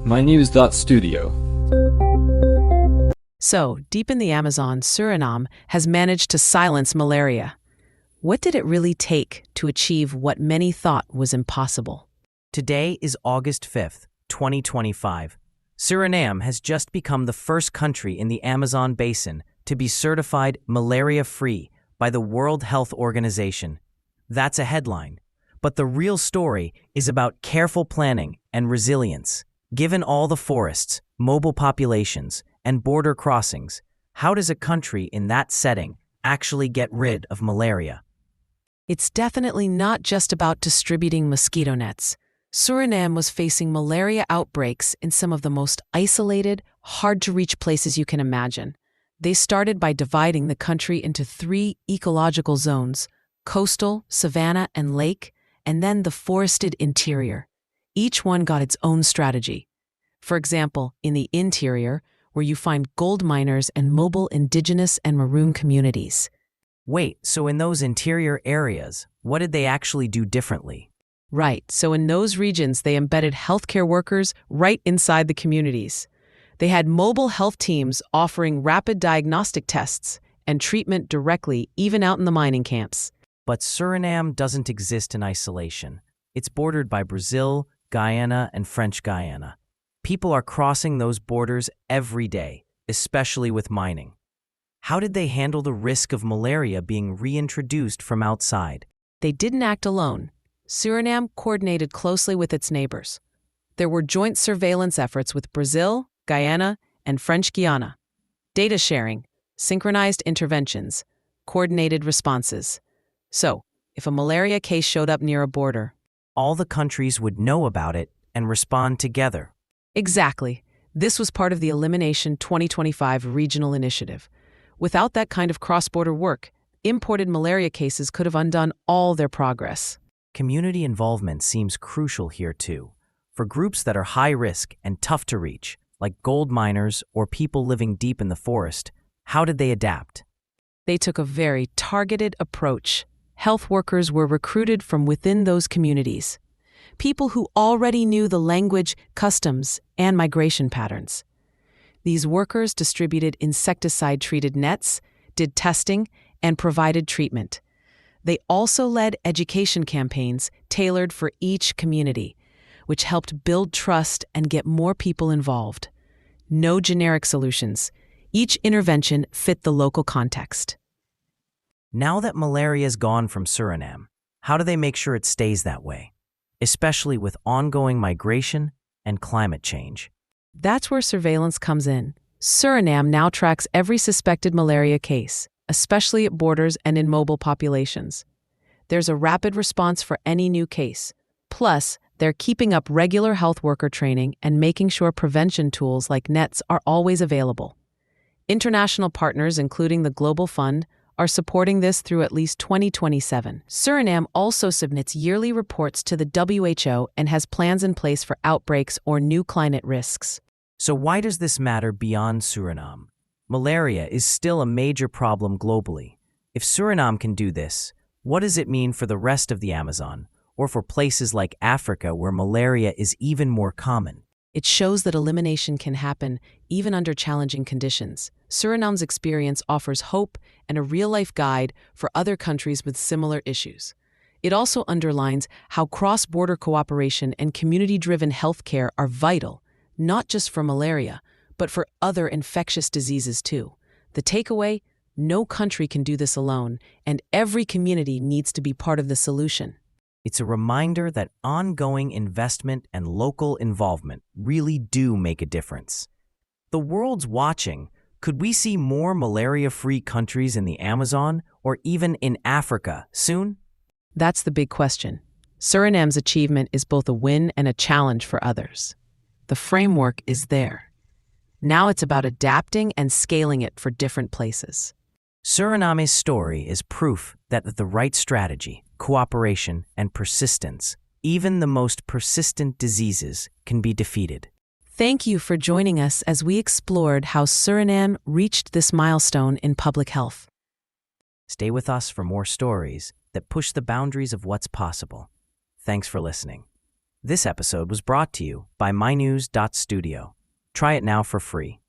mynews.studio. So, deep in the Amazon, Suriname has managed to silence malaria. What did it really take to achieve what many thought was impossible? Today is August 5th, 2025. Suriname has just become the first country in the Amazon basin to be certified malaria-free by the World Health Organization. That's a headline. But the real story is about careful planning and resilience. Given all the forests, mobile populations, and border crossings, how does a country in that setting actually get rid of malaria? It's definitely not just about distributing mosquito nets. Suriname was facing malaria outbreaks in some of the most isolated, hard-to-reach places you can imagine. They started by dividing the country into 3 ecological zones: coastal, savanna, and lake, and then the forested interior. Each one got its own strategy. For example, in the interior, where you find gold miners and mobile indigenous and maroon communities. Wait, so in those interior areas, what did they actually do differently? Right, so in those regions, they embedded healthcare workers right inside the communities. They had mobile health teams offering rapid diagnostic tests and treatment directly, even out in the mining camps. But Suriname doesn't exist in isolation. It's bordered by Brazil, Guyana, and French Guiana. People are crossing those borders every day, especially with mining. How did they handle the risk of malaria being reintroduced from outside? They didn't act alone. Suriname coordinated closely with its neighbors. There were joint surveillance efforts with Brazil, Guyana, and French Guiana. Data sharing, synchronized interventions, coordinated responses. So, if a malaria case showed up near a border, all the countries would know about it and respond together. Exactly. This was part of the Elimination 2025 regional initiative. Without that kind of cross-border work, imported malaria cases could have undone all their progress. Community involvement seems crucial here too. For groups that are high risk and tough to reach, like gold miners or people living deep in the forest, how did they adapt? They took a very targeted approach. Health workers were recruited from within those communities. People who already knew the language, customs, and migration patterns. These workers distributed insecticide-treated nets, did testing, and provided treatment. They also led education campaigns tailored for each community, which helped build trust and get more people involved. No generic solutions. Each intervention fit the local context. Now that malaria is gone from Suriname, how do they make sure it stays that way? Especially with ongoing migration and climate change. That's where surveillance comes in. Suriname now tracks every suspected malaria case, especially at borders and in mobile populations. There's a rapid response for any new case. Plus, they're keeping up regular health worker training and making sure prevention tools like nets are always available. International partners, including the Global Fund, are supporting this through at least 2027. Suriname also submits yearly reports to the WHO and has plans in place for outbreaks or new climate risks. So why does this matter beyond Suriname? Malaria is still a major problem globally. If Suriname can do this, what does it mean for the rest of the Amazon, or for places like Africa where malaria is even more common? It shows that elimination can happen even under challenging conditions. Suriname's experience offers hope and a real-life guide for other countries with similar issues. It also underlines how cross-border cooperation and community-driven healthcare are vital, not just for malaria, but for other infectious diseases too. The takeaway: no country can do this alone, and every community needs to be part of the solution. It's a reminder that ongoing investment and local involvement really do make a difference. The world's watching. Could we see more malaria-free countries in the Amazon or even in Africa soon? That's the big question. Suriname's achievement is both a win and a challenge for others. The framework is there. Now it's about adapting and scaling it for different places. Suriname's story is proof that with the right strategy, cooperation, and persistence, even the most persistent diseases can be defeated. Thank you for joining us as we explored how Suriname reached this milestone in public health. Stay with us for more stories that push the boundaries of what's possible. Thanks for listening. This episode was brought to you by mynews.studio. Try it now for free.